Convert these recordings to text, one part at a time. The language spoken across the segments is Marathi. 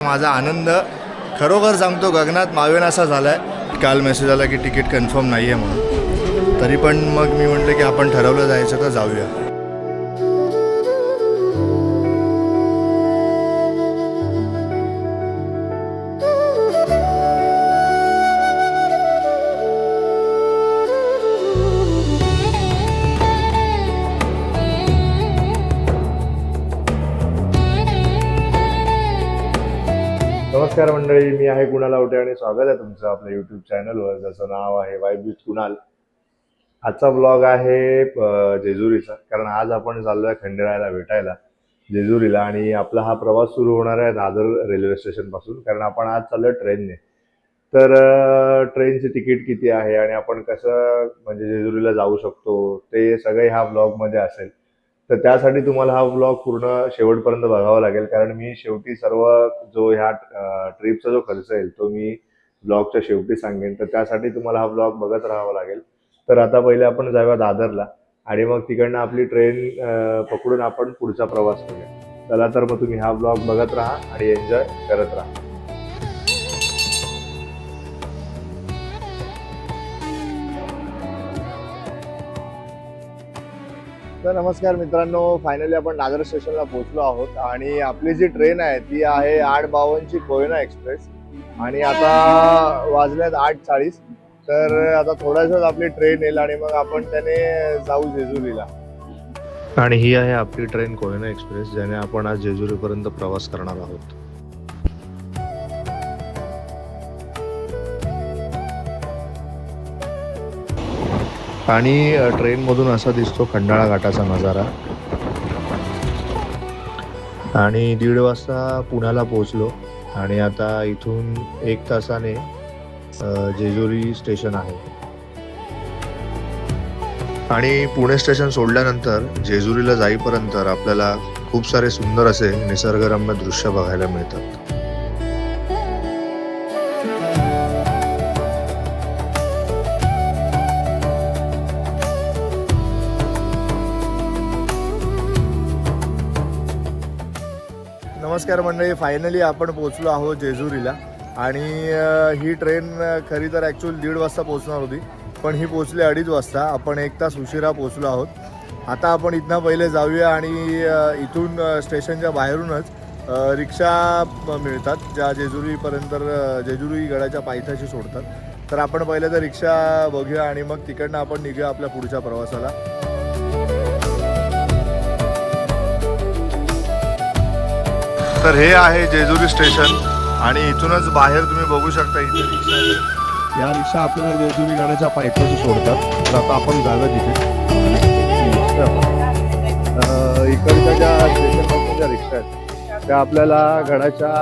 माझा आनंद खरोखर सांगतो गगनात मावेनासा झाला आहे. काल मेसेज आला की तिकीट कन्फर्म नाही आहे म्हणून, तरी पण मग मी म्हटलं की आपण ठरवलं जायचं तर जाऊया. नमस्कार मंडळी, मी आहे कुणाल आवटे आणि स्वागत आहे तुमचं आपल्या यूट्यूब चॅनलवर, ज्याचं नाव आहे वाइब विथ कुणाल. आजचा ब्लॉग आहे जेजुरीचा, कारण आज आपण चाललोय खंडेरायाला भेटायला जेजुरीला. आणि आपला हा प्रवास सुरू होणार आहे दादर रेल्वे स्टेशन पासून, कारण आपण आज चाललोय ट्रेनने. तर ट्रेनची तिकीट किती आहे आणि आपण कसं म्हणजे जेजुरीला जाऊ शकतो ते सगळे ह्या ब्लॉगमध्ये असेल. तर त्यासाठी तुम्हाला हा ब्लॉग पूर्ण शेवटपर्यंत बघावा लागेल, कारण मी शेवटी सर्व जो ह्या ट्रिपचा जो खर्च येईल तो मी ब्लॉगच्या शेवटी सांगेन. तर त्यासाठी तुम्हाला हा ब्लॉग बघत राहावा लागेल. तर आता पहिले आपण जाऊया दादरला आणि मग तिकडनं आपली ट्रेन पकडून आपण पुढचा प्रवास करूया. चला तर मग तुम्ही हा ब्लॉग बघत राहा आणि एन्जॉय करत राहा. तर नमस्कार मित्रांनो, फायनली आपण दादर स्टेशनला पोहोचलो आहोत आणि आपली जी ट्रेन आहे ती आहे 8:52ची कोयना एक्सप्रेस. आणि आता वाजल्यात 8:40. तर आता थोड्याच आपली ट्रेन येईल आणि मग आपण त्याने जाऊ जेजुरीला. आणि ही आहे आपली ट्रेन कोयना एक्सप्रेस, ज्याने आपण आज जेजुरीपर्यंत प्रवास करणार आहोत. आणि ट्रेनमधून असा दिसतो खंडाळा घाटाचा नजारा. आणि 1:30 वाजता पुण्याला पोहोचलो आणि आता इथून 1 तासाने जेजुरी स्टेशन आहे. आणि पुणे स्टेशन सोडल्यानंतर जेजुरीला जाईपर्यंत आपल्याला खूप सारे सुंदर असे निसर्गरम्य दृश्य बघायला मिळतात. नमस्कार मंडळी, फायनली आपण पोहोचलो आहोत जेजुरीला. आणि ही ट्रेन खरी तर ॲक्च्युअल 1:30 वाजता पोहोचणार होती, पण ही पोहोचली 2:30 वाजता. आपण 1 तास उशिरा पोहोचलो आहोत. आता आपण इथनं पहिले जाऊया आणि इथून स्टेशनच्या बाहेरूनच रिक्षा मिळतात ज्या जेजुरीपर्यंत जेजुरी गडाच्या पायथ्याशी सोडतात. तर आपण पहिले तर रिक्षा बघूया आणि मग तिकडनं आपण निघूया आपल्या पुढच्या प्रवासाला. तर हे आहे जेजुरी स्टेशन आणि इथूनच बाहेर तुम्ही बघू शकता इथे रिक्षा आहे. या रिक्षा आपल्याला जेजुरी गडाच्या पायथ्याशी सोडतात. तर आता आपण जाऊया तिथे. इकडच्या ज्या स्टेशनपासून ज्या रिक्षा आहेत त्या आपल्याला गडाच्या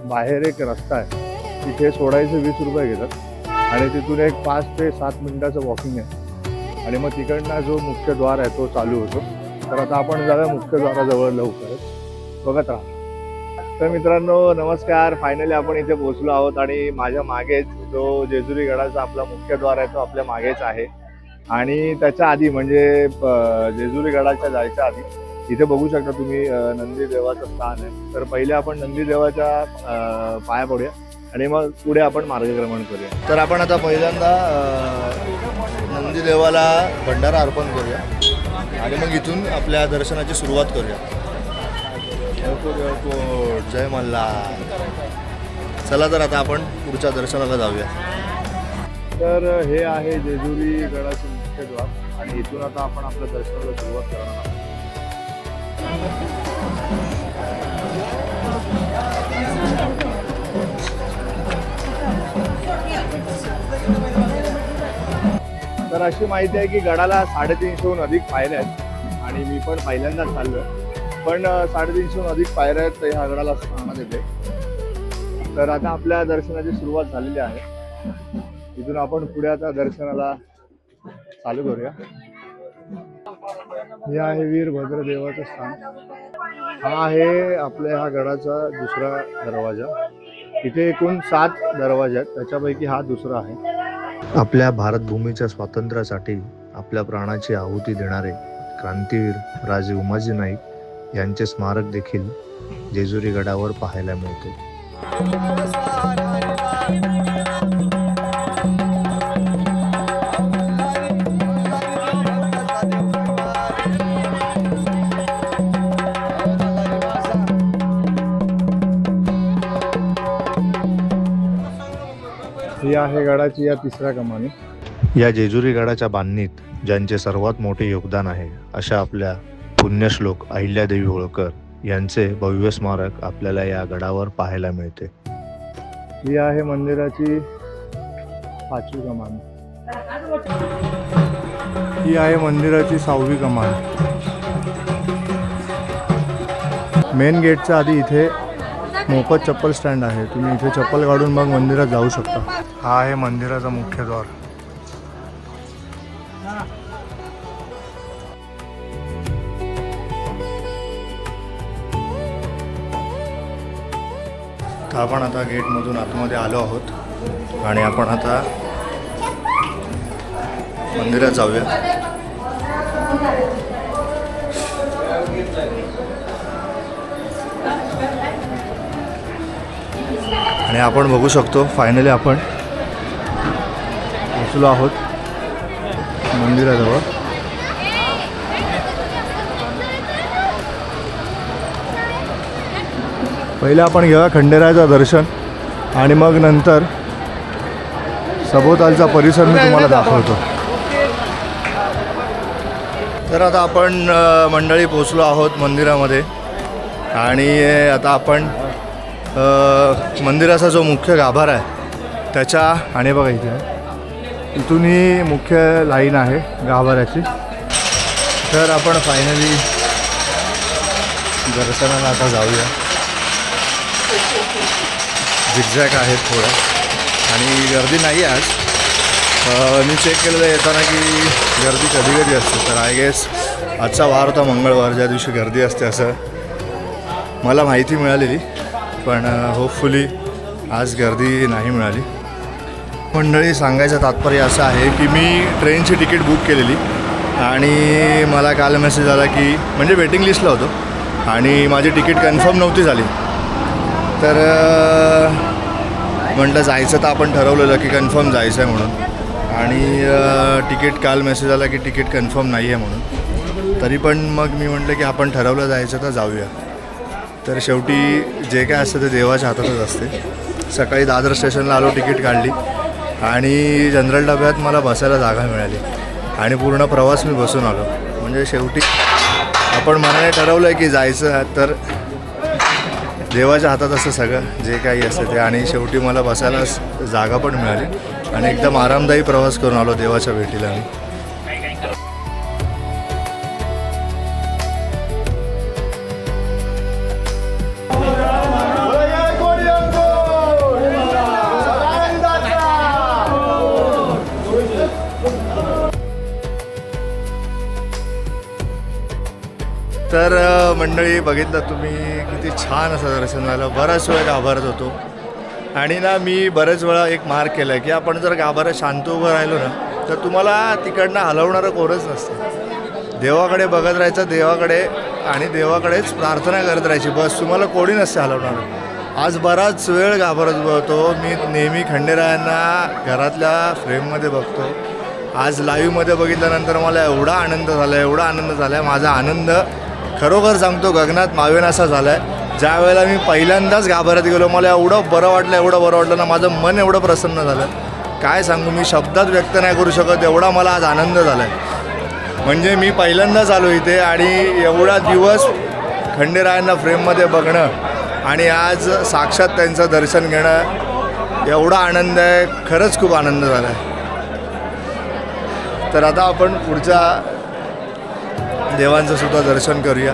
बाहेर एक रस्ता आहे, तिथे सोडायचे 20 रुपये घेतात आणि तिथून एक 5 ते 7 मिनिटाचं वॉकिंग आहे. आणि मग तिकडनं जो मुख्य द्वार आहे तो चालू होतो. तर आता आपण जाऊया मुख्य द्वाराजवळ लवकरच, बघत राहा. तर मित्रांनो नमस्कार, फायनली आपण इथे पोहोचलो आहोत आणि माझ्या मागेच जो जेजुरी गडाचा आपला मुख्य द्वार आहे तो आपल्या मागेच आहे. आणि त्याच्या आधी म्हणजे जेजुरी गडाच्या जायच्या आधी इथे बघू शकता तुम्ही नंदीदेवाचं स्थान आहे. तर पहिले आपण नंदीदेवाच्या पाया पडूया आणि मग पुढे आपण मार्गक्रमण करूया. तर आपण आता पहिल्यांदा नंदीदेवाला भंडारा अर्पण करूया आणि मग इथून आपल्या दर्शनाची सुरुवात करूया. जय मल्हार. चला तर आता आपण पुढच्या दर्शनाला जाऊया. तर हे आहे जेजुरी गडाचे मुख्य द्वार आणि इथून आता आपण आपल्या दर्शनाला सुरुवात करणार आहोत. तर अशी माहिती आहे की गडाला 350हून अधिक पायऱ्या आहेत आणि मी पण पहिल्यांदाच चाललोय, पण 350हून अधिक पायऱ्या आहेत ह्या गडाला सांगण्यात येते. तर आता आपल्या दर्शनाची सुरुवात झालेली आहे. इथून आपण पुढे आता दर्शनाला चालू करूया. हे आहे वीरभद्र देवाचं स्थान. हा आहे आपल्या ह्या गडाचा दुसरा दरवाजा. इथे एकूण 7 दरवाजे आहेत, त्याच्यापैकी हा दुसरा आहे. आपल्या भारतभूमीच्या स्वातंत्र्यासाठी आपल्या प्राणाची आहुती देणारे क्रांतीवीर राजे उमाजी नाईक यांचे स्मारक देखील जेजुरी गडावर पाहायला मिळते. ही आहे गडाची या तिसऱ्या कमानी. या जेजुरी गडाच्या बांधणीत ज्यांचे सर्वात मोठे योगदान आहे अशा आपल्या पुण्यश्लोक अहिल्यादेवी होळकर यांचे भव्य स्मारक आपल्याला या गडावर पाहायला मिळते. ही आहे मंदिराची 5वी कमान. ही आहे मंदिराची 6वी कमान. मेन गेटच्या आधी इथे मोफत चप्पल स्टँड आहे. तुम्ही इथे चप्पल काढून मग मंदिरात जाऊ शकता. हा आहे मंदिराचा मुख्य द्वार. तर आपण आता गेटमधून आतमध्ये आलो आहोत आणि आपण आता मंदिरात जाऊया. आणि आपण बघू शकतो फायनली आपण पोचलो आहोत मंदिराजवळ. पहिले आपण घेऊया खंडेरायाचं दर्शन आणि मग नंतर सभोवतालचा परिसर मी तुम्हाला दाखवतो. तर आता आपण मंडळी पोचलो आहोत मंदिरामध्ये आणि आता आपण मंदिराचा जो मुख्य गाभारा आहे त्याच्या आणि बघा इथून ही मुख्य लाईन आहे गाभाऱ्याची. तर आपण फायनली दर्शनाला आता जाऊया. झिगझॅग आहेत थोडं आणि गर्दी नाही आज. मी चेक केलेलं येताना की गर्दी कधी कधी असते. तर आय गेस आजचा वार होता मंगळवार, ज्या दिवशी गर्दी असते असं मला माहिती मिळालेली. पण होपफुली आज गर्दी नाही मिळाली. मंडळी सांगायचं तात्पर्य असं आहे की मी ट्रेनची तिकीट बुक केलेली आणि मला काल मेसेज आला की म्हणजे वेटिंग लिस्टला होतो आणि माझी तिकीट कन्फर्म नव्हती झाली. तर म्हटलं जायचं तर आपण ठरवलेलं की कन्फर्म जायचं आहे म्हणून आणि तिकीट काल मेसेज आला की तिकीट कन्फर्म नाही आहे म्हणून. तरी पण मग मी म्हटलं की आपण ठरवलं जायचं तर जाऊया. तर शेवटी जे काय असतं ते देवाच्या हातातच असते. सकाळी दादर स्टेशनला आलो, तिकीट काढली आणि जनरल डब्यात मला बसायला जागा मिळाली आणि पूर्ण प्रवास मी बसून आलो. म्हणजे शेवटी आपण मनाने ठरवलं आहे की जायचं तर देवाच्या हातात असतं सगळं जे काही असतं ते. आणि शेवटी मला बसायला जागा पण मिळाली आणि एकदम आरामदायी प्रवास करून आलो देवाच्या भेटीला मी. तर मंडळी बघितलं तुम्ही किती छान असं दर्शन झालं. बराच वेळ गाभारत होतो आणि ना मी बरेच वेळा एक मार्क केला आहे की आपण जर गाभाऱ्यात शांत उभं राहिलो ना तर तुम्हाला तिकडनं हलवणारं कोणच नसतं. देवाकडे बघत राहायचं, देवाकडे आणि देवाकडेच प्रार्थना करत राहायची, बस. तुम्हाला कोणी नसते हलवणार. आज बराच वेळ गाभारत उभं होतो. मी नेहमी खंडेरायांना घरातल्या फ्रेममध्ये बघतो. आज लाईव्हमध्ये बघितल्यानंतर मला एवढा आनंद झाला आहे. माझा आनंद खरोखर सांगतो गगनात मावेन असा झाला आहे. ज्या वेळेला मी पहिल्यांदाच गाभाऱ्यात गेलो मला एवढं बरं वाटलं ना. माझं मन एवढं प्रसन्न झालं काय सांगू. मी शब्दात व्यक्त नाही करू शकत एवढा मला आज आनंद झाला आहे. म्हणजे मी पहिल्यांदाच आलो इथे आणि एवढा दिवस खंडेरायांना फ्रेममध्ये बघणं आणि आज साक्षात त्यांचं दर्शन घेणं एवढा आनंद आहे. खरंच खूप आनंद झाला आहे. तर आता आपण पुढच्या देवांचं सुद्धा दर्शन करूया.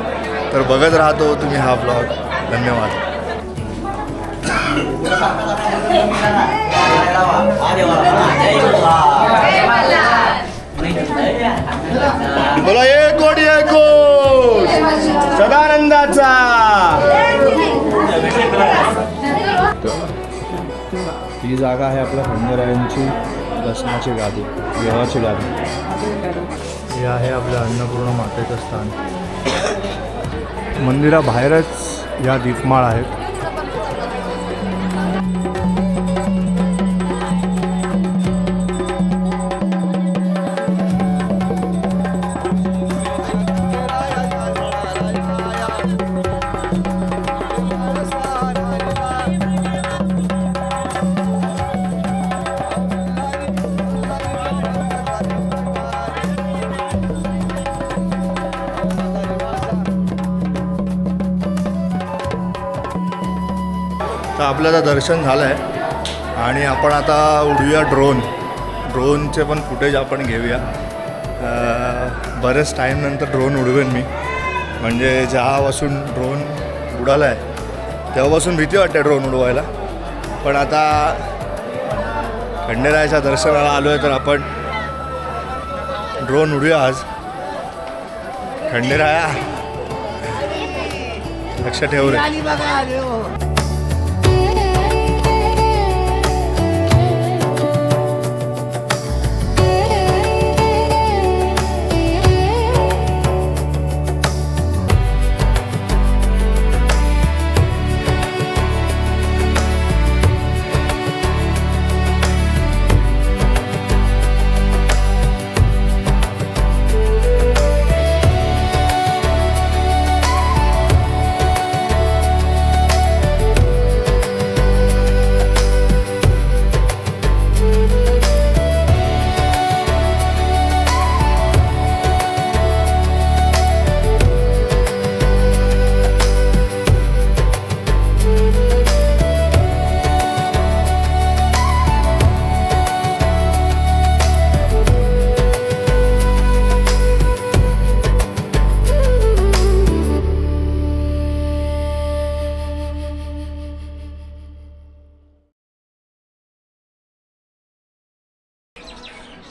तर बघत राहतो तुम्ही हा ब्लॉग. धन्यवाद. बोला एक कोटी एक कोट सदानंदाचा. ही जागा आहे आपल्या खंडेरायांची दर्शनाची गादी, देवाची गादी. हे आहे आपल्या अन्नपूर्णा मातेचं स्थान. मंदिराबाहेरच या दीपमाळ आहेत आपल्याला दर्शन झालं आहे आणि आपण आता उडूया ड्रोनचे पण फुटेज आपण घेऊया. बरेच टाईमनंतर ड्रोन उडवेन मी, म्हणजे जेव्हापासून ड्रोन उडाला आहे तेव्हापासून भीती वाटते ड्रोन उडवायला. पण आता खंडेरायाच्या दर्शनाला आलो आहे तर आपण ड्रोन उडूया आज. खंडेराया लक्ष ठेव रे.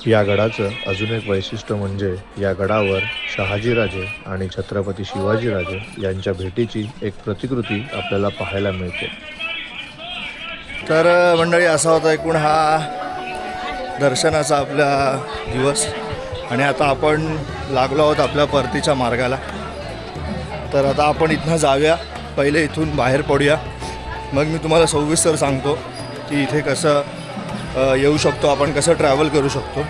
या गडाचं अजून एक वैशिष्ट्य म्हणजे या गडावर शहाजीराजे आणि छत्रपती शिवाजीराजे यांच्या भेटीची एक प्रतिकृती आपल्याला पाहायला मिळते. तर मंडळी असा होता एकूण हा दर्शनाचा आपला दिवस आणि आता आपण लागलो आहोत आपल्या परतीच्या मार्गाला. तर आता आपण इथनं जाऊया, पहिले इथून बाहेर पडूया, मग मी तुम्हाला सविस्तर सांगतो की इथे कसं येऊ शकतो, आपण कसं ट्रॅव्हल करू शकतो.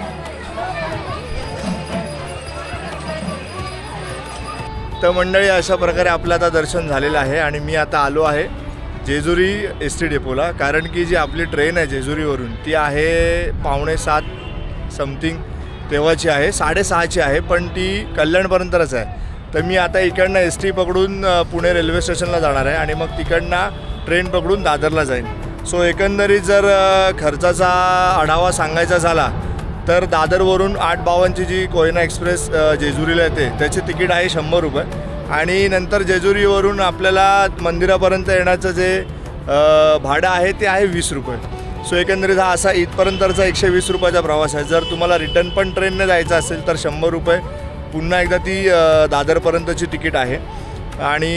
तर मंडळी अशा प्रकारे आपलं आता दर्शन झालेलं आहे आणि मी आता आलो आहे जेजुरी एस टी डेपोला. कारण की जी आपली ट्रेन आहे जेजुरीवरून ती आहे 6:45 समथिंग तेव्हाची आहे, 6:30ची आहे, पण ती कल्याणपर्यंतच आहे. तर मी आता इकडनं एस टी पकडून पुणे रेल्वे स्टेशनला जाणार आहे आणि मग तिकडनं ट्रेन पकडून दादरला जाईन. सो एकंदरीत जर खर्चाचा आढावा सांगायचा झाला तर दादरवरून 8:52ची जी कोयना एक्सप्रेस जेजुरीला येते त्याची तिकीट आहे 100 रुपये आणि नंतर जेजुरीवरून आपल्याला मंदिरापर्यंत येण्याचं जे भाडं आहे ते आहे 20 रुपये. सो एकंदरीत हा असा इथपर्यंतचा 120 रुपयाचा प्रवास आहे. जर तुम्हाला रिटर्न पण ट्रेनने जायचं असेल तर 100 रुपये पुन्हा एकदा ती दादरपर्यंतची तिकीट आहे. आणि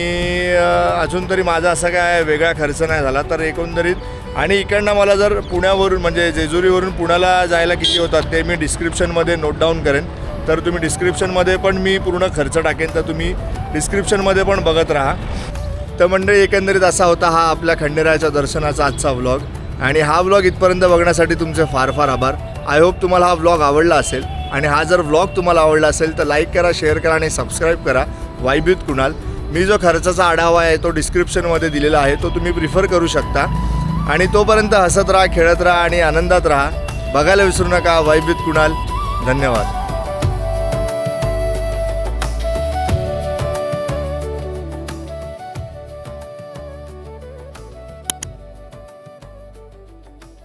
अजून तरी माझा असा काय वेगळा खर्च नाही झाला. तर एकंदरीत आणि इकडनं मला जर पुण्यावरून म्हणजे जेजुरीवरून पुण्याला जायला किती होतात ते मी डिस्क्रिप्शनमध्ये नोट डाऊन करेन. तर तुम्ही डिस्क्रिप्शनमध्ये पण मी पूर्ण खर्च टाकेन, तर तुम्ही डिस्क्रिप्शनमध्ये पण बघत राहा. तर मंडळी एकंदरीत असा होता हा आपल्या खंडेरायाच्या दर्शनाचा आजचा व्लॉग आणि हा व्लॉग इथपर्यंत बघण्यासाठी तुमचे फार फार आभार. आय होप तुम्हाला हा व्लॉग आवडला असेल आणि हा जर व्लॉग तुम्हाला आवडला असेल तर लाईक करा, शेअर करा आणि सबस्क्राईब करा वाईब विथ कुणाल. मी जो खर्चाचा आढावा आहे तो डिस्क्रिप्शनमध्ये दिलेला आहे, तो तुम्ही प्रिफर करू शकता. आणि तोपर्यंत हसत राहा, खेळत राहा आणि आनंदात राहा. बघायला विसरू नका वाईब विथ कुणाल. धन्यवाद.